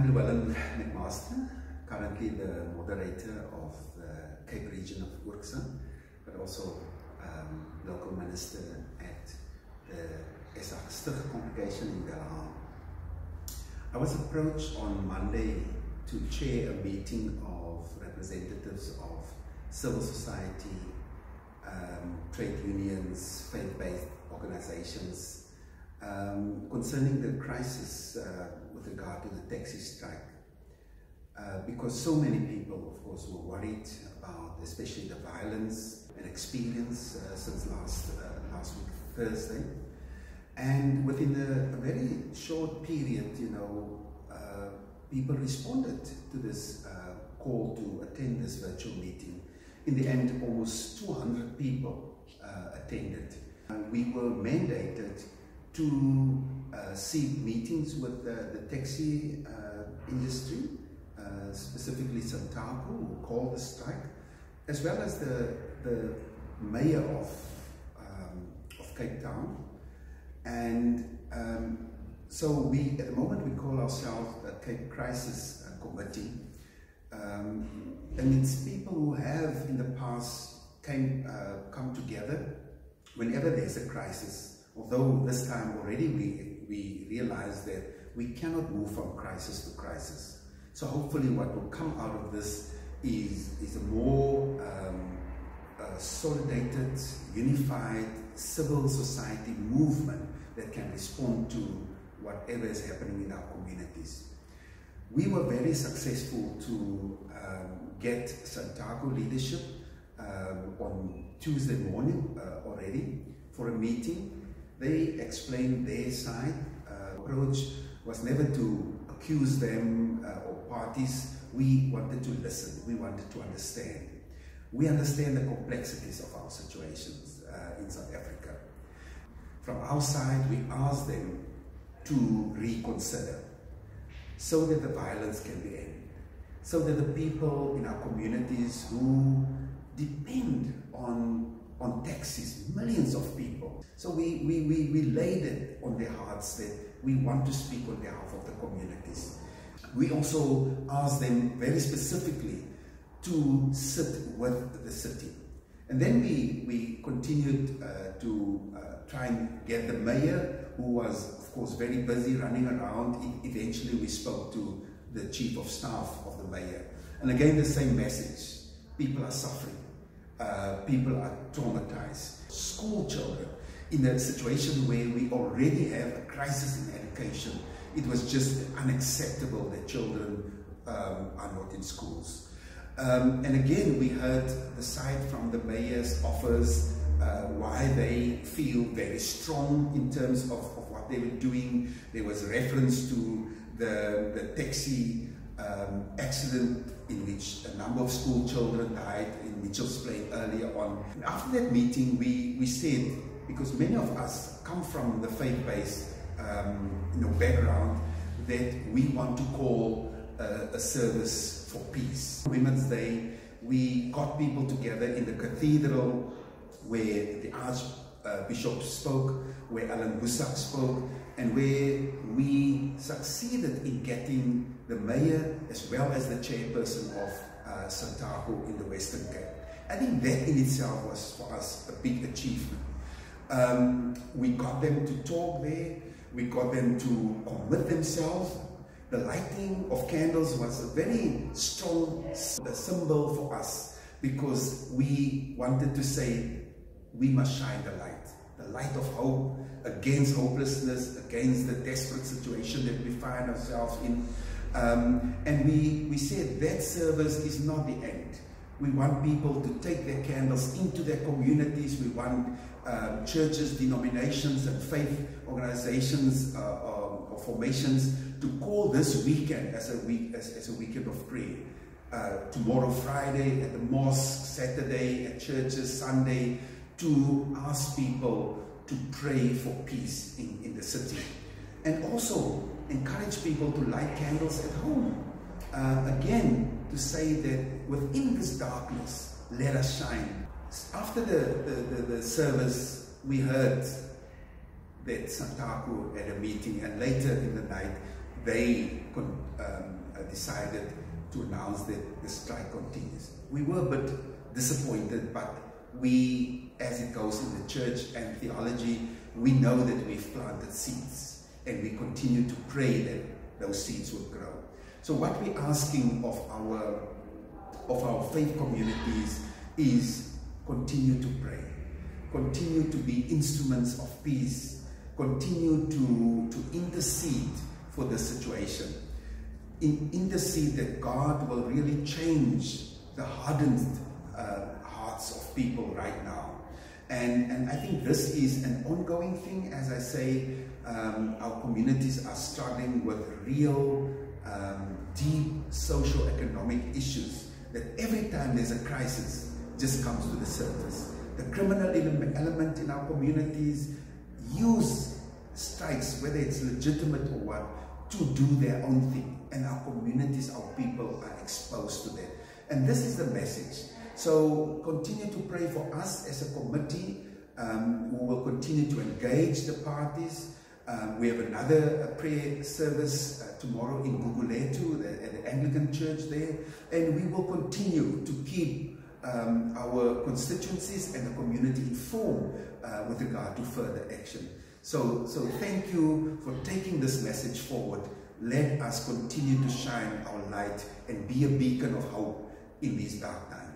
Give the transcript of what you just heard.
I'm Llewellyn MacMaster, currently the moderator of the Cape Region of URCSA, but also local minister at the SA congregation in Belgium. I was approached on Monday to chair a meeting of representatives of civil society, trade unions, faith-based organizations, concerning the crisis with regard to the taxi strike, because so many people, of course, were worried about especially the violence and experience since last week Thursday, and within a very short period, people responded to this call to attend this virtual meeting. In the end, almost 200 people attended. We were mandated to seek meetings with the taxi industry, specifically Santaco, who called the strike, as well as the mayor of Cape Town. And so we, at the moment, we call ourselves the Cape Crisis Committee. And it's people who have in the past come together whenever there's a crisis. Although this time already we realize that we cannot move from crisis to crisis. So hopefully what will come out of this is a more solidated, unified civil society movement that can respond to whatever is happening in our communities. We were very successful to get Santaco leadership on Tuesday morning already for a meeting. They explained their side. Approach was never to accuse them or parties. We wanted to listen. We wanted to understand. We understand the complexities of our situations in South Africa. From our side, we asked them to reconsider so that the violence can be ended, so that the people in our communities who depend on taxis, millions of people. So we laid it on their hearts that we want to speak on behalf of the communities. We also asked them very specifically to sit with the city. And then we continued to try and get the mayor, who was, of course, very busy running around. Eventually we spoke to the chief of staff of the mayor. And again, the same message. People are suffering. People are traumatized. School children, in a situation where we already have a crisis in education, it was just unacceptable that children are not in schools. And again, we heard the side from the mayor's office, why they feel very strong in terms of what they were doing. There was a reference to the taxi accident in which a number of school children died in Mitchell's Plain earlier on. And after that meeting, we said, because many of us come from the faith-based background, that we want to call a service for peace. Women's Day, we got people together in the cathedral where the Archbishop spoke, where Alan Busak spoke, and where we succeeded in getting the mayor as well as the chairperson of Santaco in the Western Cape. I think that in itself was for us a big achievement. We got them to talk there, we got them to commit themselves. The lighting of candles was a very strong symbol for us, because we wanted to say we must shine the light of hope against hopelessness, against the desperate situation that we find ourselves in. And we said that service is not the end. We want people to take their candles into their communities. We want churches, denominations, and faith organizations or formations to call this weekend as a weekend of prayer. Tomorrow, Friday, at the mosque, Saturday, at churches, Sunday, to ask people to pray for peace in the city. And also encourage people to light candles at home. Again, to say that within this darkness, let us shine. After the service, we heard that Santaco had a meeting, and later in the night, they decided to announce that the strike continues. We were a bit disappointed, but we, as it goes in the church and theology, we know that we've planted seeds, and we continue to pray that those seeds will grow. So what we're asking of our faith communities is continue to pray, continue to be instruments of peace, continue to intercede for the situation, intercede that God will really change the hardened hearts of people right now. And I think this is an ongoing thing. As I say, our communities are struggling with real deep socio-economic issues that every time there's a crisis just comes to the surface. The criminal element in our communities use strikes, whether it's legitimate or what, to do their own thing. And our communities, our people are exposed to that. And this is the message. So continue to pray for us as a committee. We will continue to engage the parties. We have another prayer service tomorrow in Guguletu at the Anglican Church there. And we will continue to keep our constituencies and the community informed with regard to further action. So thank you for taking this message forward. Let us continue to shine our light and be a beacon of hope in these dark times.